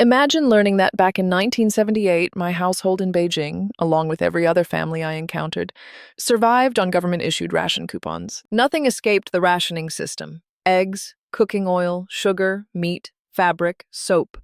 Imagine learning that back in 1978, my household in Beijing, along with every other family I encountered, survived on government-issued ration coupons. Nothing escaped the rationing system. Eggs, cooking oil, sugar, meat, fabric, soap.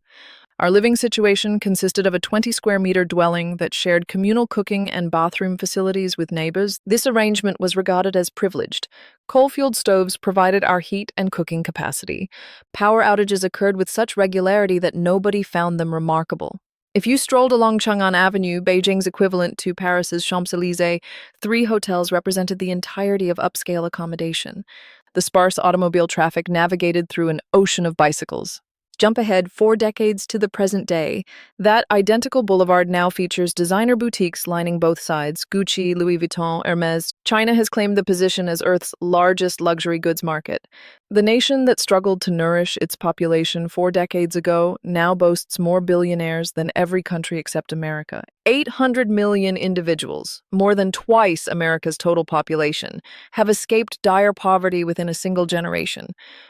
Our living situation consisted of a 20-square-meter dwelling that shared communal cooking and bathroom facilities with neighbors. This arrangement was regarded as privileged. Coal-fueled stoves provided our heat and cooking capacity. Power outages occurred with such regularity that nobody found them remarkable. If you strolled along Chang'an Avenue, Beijing's equivalent to Paris's Champs-Élysées, 3 hotels represented the entirety of upscale accommodation. The sparse automobile traffic navigated through an ocean of bicycles. Jump ahead 4 decades to the present day. That identical boulevard now features designer boutiques lining both sides: Gucci, Louis Vuitton, Hermes. China has claimed the position as Earth's largest luxury goods market. The nation that struggled to nourish its population 4 decades ago now boasts more billionaires than every country except America. 800 million individuals, more than twice America's total population, have escaped dire poverty within a single generation.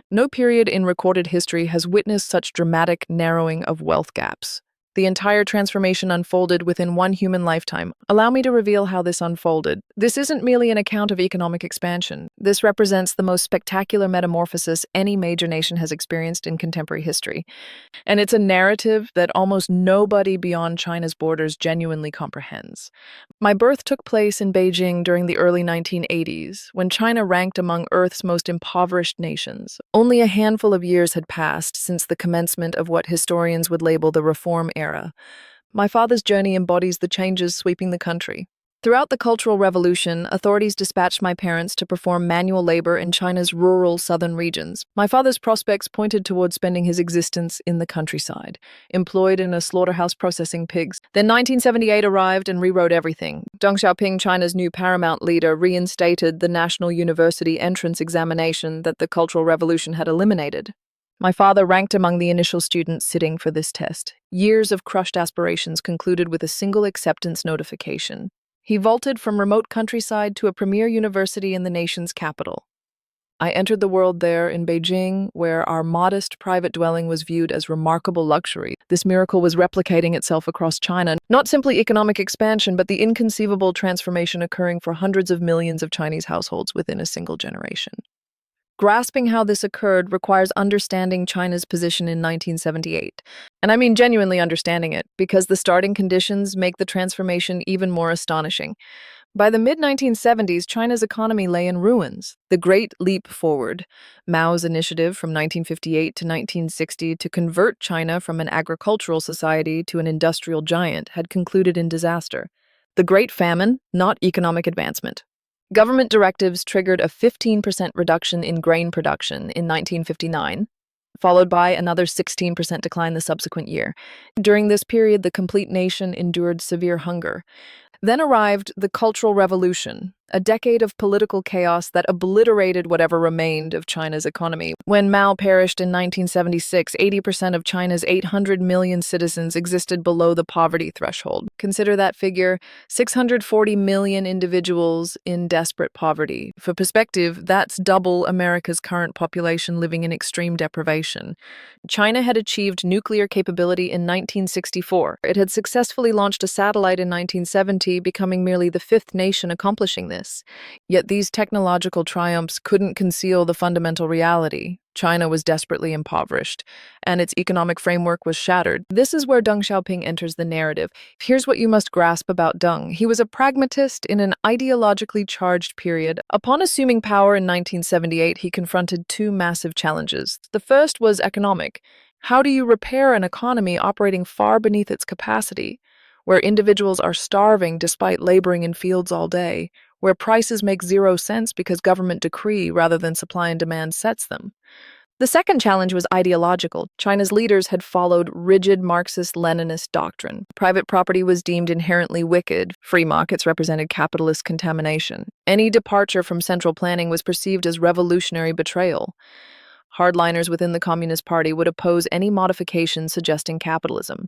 No period in recorded history has witnessed such dramatic narrowing of wealth gaps. The entire transformation unfolded within one human lifetime. Allow me to reveal how this unfolded. This isn't merely an account of economic expansion. This represents the most spectacular metamorphosis any major nation has experienced in contemporary history. And it's a narrative that almost nobody beyond China's borders genuinely comprehends. My birth took place in Beijing during the early 1980s, when China ranked among Earth's most impoverished nations. Only a handful of years had passed since the commencement of what historians would label the Reform era. My father's journey embodies the changes sweeping the country. Throughout the Cultural Revolution, authorities dispatched my parents to perform manual labor in China's rural southern regions. My father's prospects pointed toward spending his existence in the countryside, employed in a slaughterhouse processing pigs. Then 1978 arrived and rewrote everything. Deng Xiaoping, China's new paramount leader, reinstated the national university entrance examination that the Cultural Revolution had eliminated. My father ranked among the initial students sitting for this test. Years of crushed aspirations concluded with a single acceptance notification. He vaulted from remote countryside to a premier university in the nation's capital. I entered the world there in Beijing, where our modest private dwelling was viewed as remarkable luxury. This miracle was replicating itself across China, not simply economic expansion, but the inconceivable transformation occurring for hundreds of millions of Chinese households within a single generation. Grasping how this occurred requires understanding China's position in 1978. And I mean genuinely understanding it, because the starting conditions make the transformation even more astonishing. By the mid-1970s, China's economy lay in ruins. The Great Leap Forward, Mao's initiative from 1958 to 1960 to convert China from an agricultural society to an industrial giant, had concluded in disaster. The Great Famine, not economic advancement. Government directives triggered a 15% reduction in grain production in 1959, followed by another 16% decline the subsequent year. During this period, the complete nation endured severe hunger. Then arrived the Cultural Revolution, a decade of political chaos that obliterated whatever remained of China's economy. When Mao perished in 1976, 80% of China's 800 million citizens existed below the poverty threshold. Consider that figure, 640 million individuals in desperate poverty. For perspective, that's double America's current population living in extreme deprivation. China had achieved nuclear capability in 1964. It had successfully launched a satellite in 1970, becoming merely the 5th nation accomplishing this. Yet these technological triumphs couldn't conceal the fundamental reality. China was desperately impoverished, and its economic framework was shattered. This is where Deng Xiaoping enters the narrative. Here's what you must grasp about Deng. He was a pragmatist in an ideologically charged period. Upon assuming power in 1978, he confronted 2 massive challenges. The first was economic. How do you repair an economy operating far beneath its capacity, where individuals are starving despite laboring in fields all day, where prices make 0 sense because government decree rather than supply and demand sets them? The second challenge was ideological. China's leaders had followed rigid Marxist-Leninist doctrine. Private property was deemed inherently wicked. Free markets represented capitalist contamination. Any departure from central planning was perceived as revolutionary betrayal. Hardliners within the Communist Party would oppose any modifications suggesting capitalism.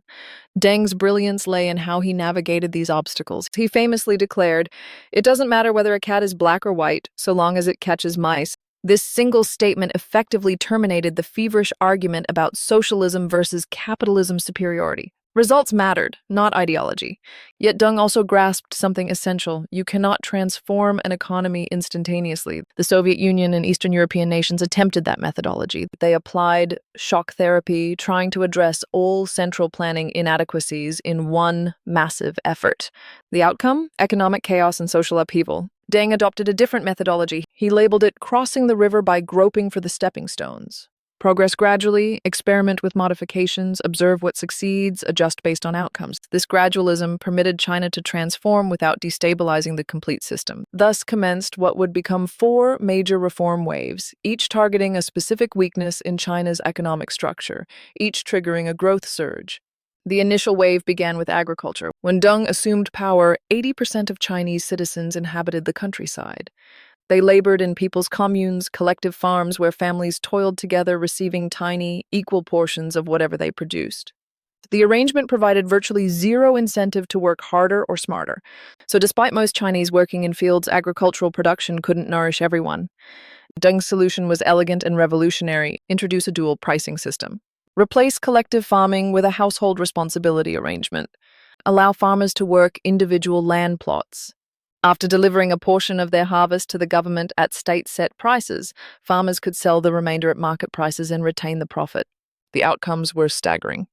Deng's brilliance lay in how he navigated these obstacles. He famously declared, "It doesn't matter whether a cat is black or white, so long as it catches mice." This single statement effectively terminated the feverish argument about socialism versus capitalism superiority. Results mattered, not ideology. Yet Deng also grasped something essential. You cannot transform an economy instantaneously. The Soviet Union and Eastern European nations attempted that methodology. They applied shock therapy, trying to address all central planning inadequacies in one massive effort. The outcome? Economic chaos and social upheaval. Deng adopted a different methodology. He labeled it crossing the river by groping for the stepping stones. Progress gradually, experiment with modifications, observe what succeeds, adjust based on outcomes. This gradualism permitted China to transform without destabilizing the complete system. Thus commenced what would become 4 major reform waves, each targeting a specific weakness in China's economic structure, each triggering a growth surge. The initial wave began with agriculture. When Deng assumed power, 80% of Chinese citizens inhabited the countryside. They labored in people's communes, collective farms where families toiled together, receiving tiny, equal portions of whatever they produced. The arrangement provided virtually zero incentive to work harder or smarter. So despite most Chinese working in fields, agricultural production couldn't nourish everyone. Deng's solution was elegant and revolutionary: introduce a dual pricing system. Replace collective farming with a household responsibility arrangement. Allow farmers to work individual land plots. After delivering a portion of their harvest to the government at state-set prices, farmers could sell the remainder at market prices and retain the profit. The outcomes were staggering.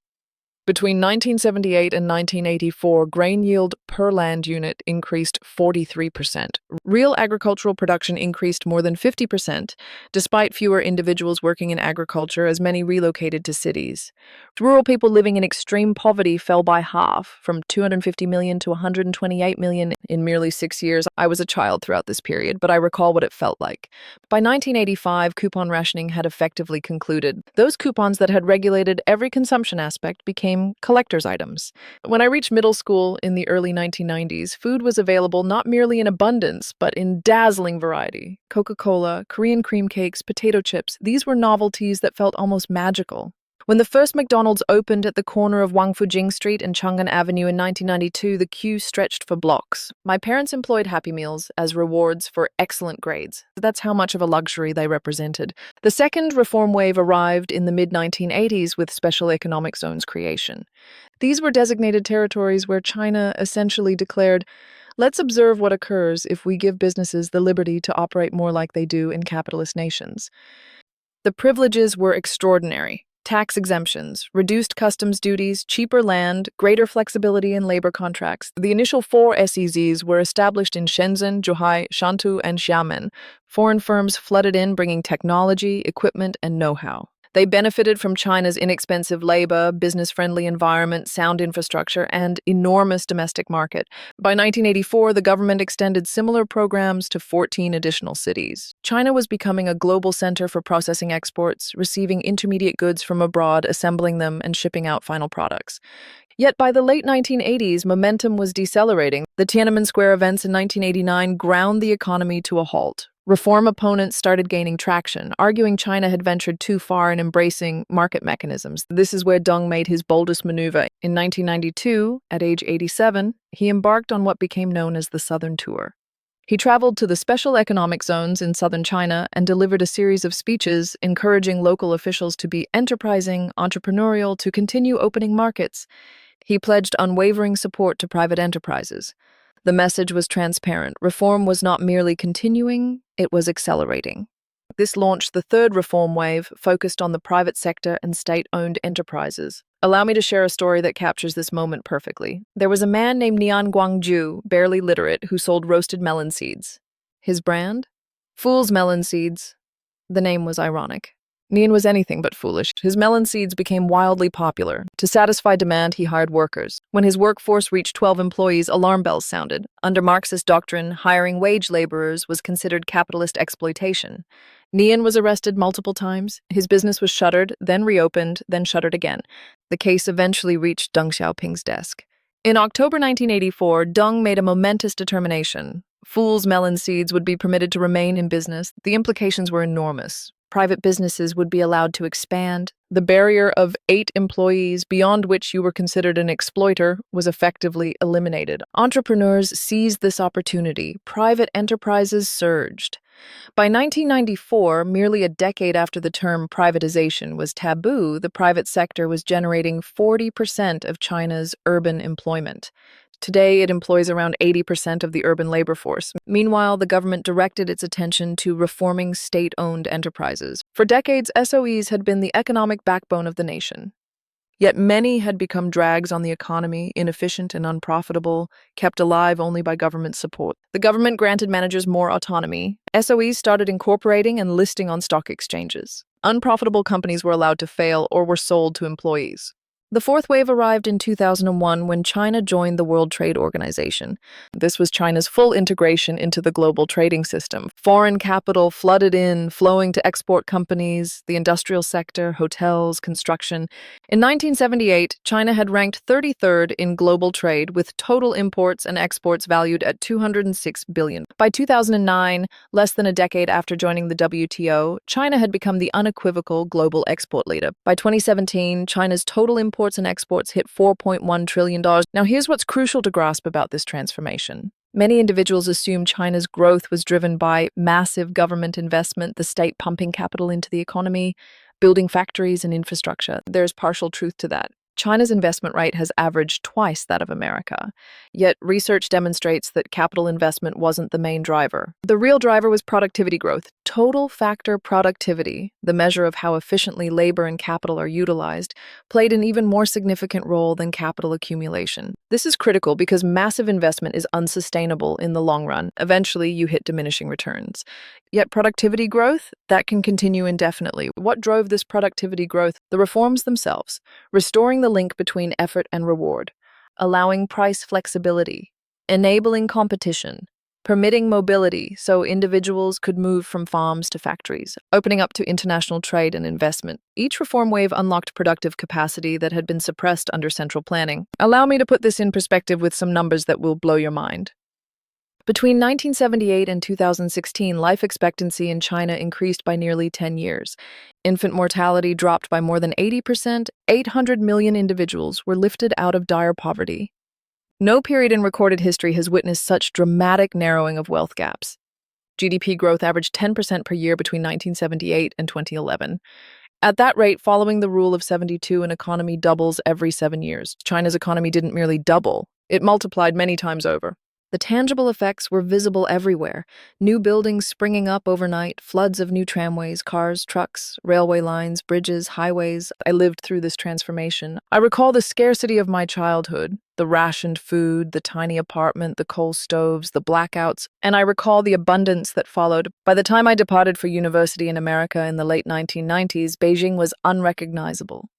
Between 1978 and 1984, grain yield per land unit increased 43%. Real agricultural production increased more than 50%, despite fewer individuals working in agriculture, as many relocated to cities. Rural people living in extreme poverty fell by half, from 250 million to 128 million in merely 6 years. I was a child throughout this period, but I recall what it felt like. By 1985, coupon rationing had effectively concluded. Those coupons that had regulated every consumption aspect became collector's items. When I reached middle school in the early 1990s, food was available not merely in abundance, but in dazzling variety. Coca-Cola, Korean cream cakes, potato chips, these were novelties that felt almost magical. When the first McDonald's opened at the corner of Wangfujing Street and Chang'an Avenue in 1992, the queue stretched for blocks. My parents employed Happy Meals as rewards for excellent grades. That's how much of a luxury they represented. The second reform wave arrived in the mid-1980s with special economic zones creation. These were designated territories where China essentially declared, let's observe what occurs if we give businesses the liberty to operate more like they do in capitalist nations. The privileges were extraordinary. Tax exemptions, reduced customs duties, cheaper land, greater flexibility in labor contracts. The initial 4 SEZs were established in Shenzhen, Zhuhai, Shantou, and Xiamen. Foreign firms flooded in, bringing technology, equipment, and know-how. They benefited from China's inexpensive labor, business-friendly environment, sound infrastructure, and enormous domestic market. By 1984, the government extended similar programs to 14 additional cities. China was becoming a global center for processing exports, receiving intermediate goods from abroad, assembling them, and shipping out final products. Yet by the late 1980s, momentum was decelerating. The Tiananmen Square events in 1989 ground the economy to a halt. Reform opponents started gaining traction, arguing China had ventured too far in embracing market mechanisms. This is where Deng made his boldest maneuver. In 1992, at age 87, he embarked on what became known as the Southern Tour. He traveled to the special economic zones in southern China and delivered a series of speeches encouraging local officials to be enterprising, entrepreneurial, to continue opening markets. He pledged unwavering support to private enterprises. The message was transparent. Reform was not merely continuing, it was accelerating. This launched the third reform wave, focused on the private sector and state-owned enterprises. Allow me to share a story that captures this moment perfectly. There was a man named Nian Guangzhu, barely literate, who sold roasted melon seeds. His brand? Fool's Melon Seeds. The name was ironic. Nian was anything but foolish. His melon seeds became wildly popular. To satisfy demand, he hired workers. When his workforce reached 12 employees, alarm bells sounded. Under Marxist doctrine, hiring wage laborers was considered capitalist exploitation. Nian was arrested multiple times. His business was shuttered, then reopened, then shuttered again. The case eventually reached Deng Xiaoping's desk. In October 1984, Deng made a momentous determination. Fool's Melon Seeds would be permitted to remain in business. The implications were enormous. Private businesses would be allowed to expand. The barrier of 8 employees, beyond which you were considered an exploiter, was effectively eliminated. Entrepreneurs seized this opportunity. Private enterprises surged. By 1994, merely a decade after the term privatization was taboo, the private sector was generating 40% of China's urban employment. Today, it employs around 80% of the urban labor force. Meanwhile, the government directed its attention to reforming state-owned enterprises. For decades, SOEs had been the economic backbone of the nation. Yet many had become drags on the economy, inefficient and unprofitable, kept alive only by government support. The government granted managers more autonomy. SOEs started incorporating and listing on stock exchanges. Unprofitable companies were allowed to fail or were sold to employees. The fourth wave arrived in 2001 when China joined the World Trade Organization. This was China's full integration into the global trading system. Foreign capital flooded in, flowing to export companies, the industrial sector, hotels, construction. In 1978, China had ranked 33rd in global trade, with total imports and exports valued at $206 billion. By 2009, less than a decade after joining the WTO, China had become the unequivocal global export leader. By 2017, China's total imports and exports hit $4.1 trillion. Now, here's what's crucial to grasp about this transformation. Many individuals assume China's growth was driven by massive government investment, the state pumping capital into the economy, building factories and infrastructure. There's partial truth to that. China's investment rate has averaged twice that of America. Yet research demonstrates that capital investment wasn't the main driver. The real driver was productivity growth. Total factor productivity, the measure of how efficiently labor and capital are utilized, played an even more significant role than capital accumulation. This is critical because massive investment is unsustainable in the long run. Eventually, you hit diminishing returns. Yet productivity growth, that can continue indefinitely. What drove this productivity growth? The reforms themselves, restoring the link between effort and reward, allowing price flexibility, enabling competition, permitting mobility so individuals could move from farms to factories, opening up to international trade and investment. Each reform wave unlocked productive capacity that had been suppressed under central planning. Allow me to put this in perspective with some numbers that will blow your mind. Between 1978 and 2016, life expectancy in China increased by nearly 10 years. Infant mortality dropped by more than 80%. 800 million individuals were lifted out of dire poverty. No period in recorded history has witnessed such dramatic narrowing of wealth gaps. GDP growth averaged 10% per year between 1978 and 2011. At that rate, following the rule of 72, an economy doubles every 7 years. China's economy didn't merely double, it multiplied many times over. The tangible effects were visible everywhere. New buildings springing up overnight, floods of new tramways, cars, trucks, railway lines, bridges, highways. I lived through this transformation. I recall the scarcity of my childhood, the rationed food, the tiny apartment, the coal stoves, the blackouts, and I recall the abundance that followed. By the time I departed for university in America in the late 1990s, Beijing was unrecognizable.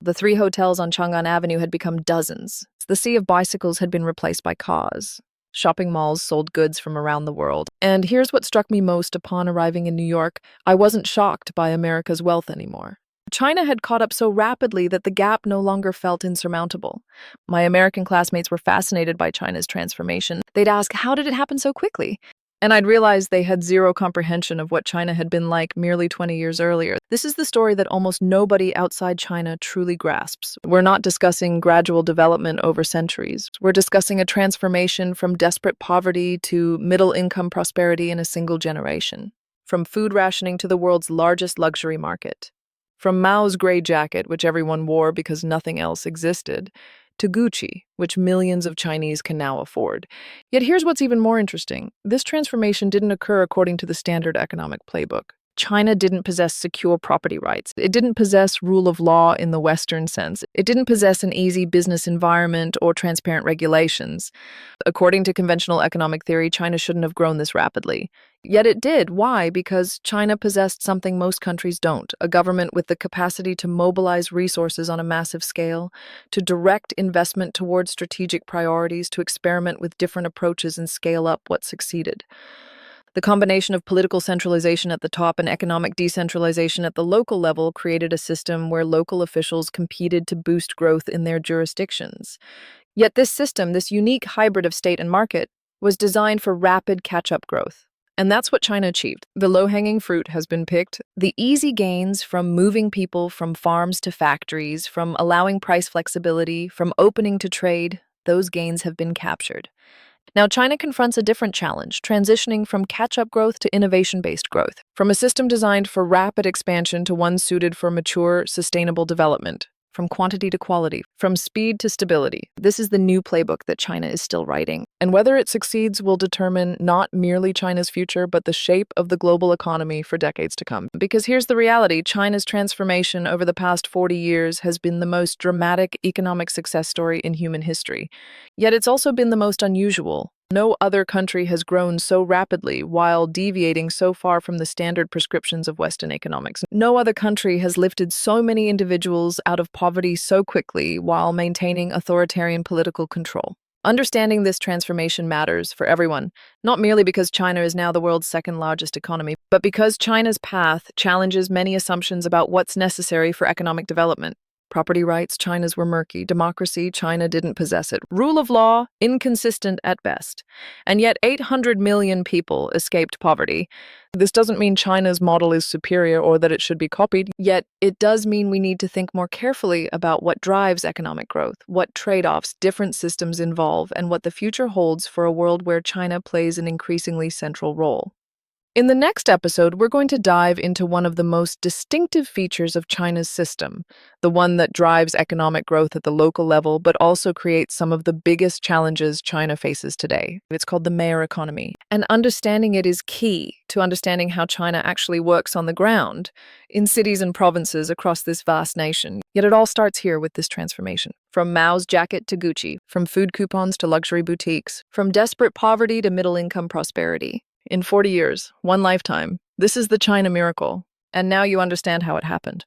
The 3 hotels on Chang'an Avenue had become dozens. The sea of bicycles had been replaced by cars. Shopping malls sold goods from around the world. And here's what struck me most upon arriving in New York. I wasn't shocked by America's wealth anymore. China had caught up so rapidly that the gap no longer felt insurmountable. My American classmates were fascinated by China's transformation. They'd ask, how did it happen so quickly? And I'd realize they had zero comprehension of what China had been like merely 20 years earlier. This is the story that almost nobody outside China truly grasps. We're not discussing gradual development over centuries. We're discussing a transformation from desperate poverty to middle-income prosperity in a single generation. From food rationing to the world's largest luxury market. From Mao's gray jacket, which everyone wore because nothing else existed, to Gucci, which millions of Chinese can now afford. Yet here's what's even more interesting. This transformation didn't occur according to the standard economic playbook. China didn't possess secure property rights. It didn't possess rule of law in the Western sense. It didn't possess an easy business environment or transparent regulations. According to conventional economic theory, China shouldn't have grown this rapidly. Yet it did. Why? Because China possessed something most countries don't, a government with the capacity to mobilize resources on a massive scale, to direct investment towards strategic priorities, to experiment with different approaches and scale up what succeeded. The combination of political centralization at the top and economic decentralization at the local level created a system where local officials competed to boost growth in their jurisdictions. Yet this system, this unique hybrid of state and market, was designed for rapid catch-up growth. And that's what China achieved. The low-hanging fruit has been picked. The easy gains from moving people from farms to factories, from allowing price flexibility, from opening to trade, those gains have been captured. Now, China confronts a different challenge, transitioning from catch-up growth to innovation-based growth, from a system designed for rapid expansion to one suited for mature, sustainable development. From quantity to quality, from speed to stability. This is the new playbook that China is still writing. And whether it succeeds will determine not merely China's future, but the shape of the global economy for decades to come. Because here's the reality, China's transformation over the past 40 years has been the most dramatic economic success story in human history. Yet it's also been the most unusual. No other country has grown so rapidly while deviating so far from the standard prescriptions of Western economics. No other country has lifted so many individuals out of poverty so quickly while maintaining authoritarian political control. Understanding this transformation matters for everyone, not merely because China is now the world's second largest economy, but because China's path challenges many assumptions about what's necessary for economic development. Property rights, China's were murky. Democracy, China didn't possess it. Rule of law, inconsistent at best. And yet 800 million people escaped poverty. This doesn't mean China's model is superior or that it should be copied, yet it does mean we need to think more carefully about what drives economic growth, what trade-offs different systems involve, and what the future holds for a world where China plays an increasingly central role. In the next episode, we're going to dive into one of the most distinctive features of China's system, the one that drives economic growth at the local level, but also creates some of the biggest challenges China faces today. It's called the mayor economy. And understanding it is key to understanding how China actually works on the ground in cities and provinces across this vast nation. Yet it all starts here with this transformation. From Mao's jacket to Gucci, from food coupons to luxury boutiques, from desperate poverty to middle-income prosperity. In 40 years, one lifetime, this is the China miracle. And now you understand how it happened.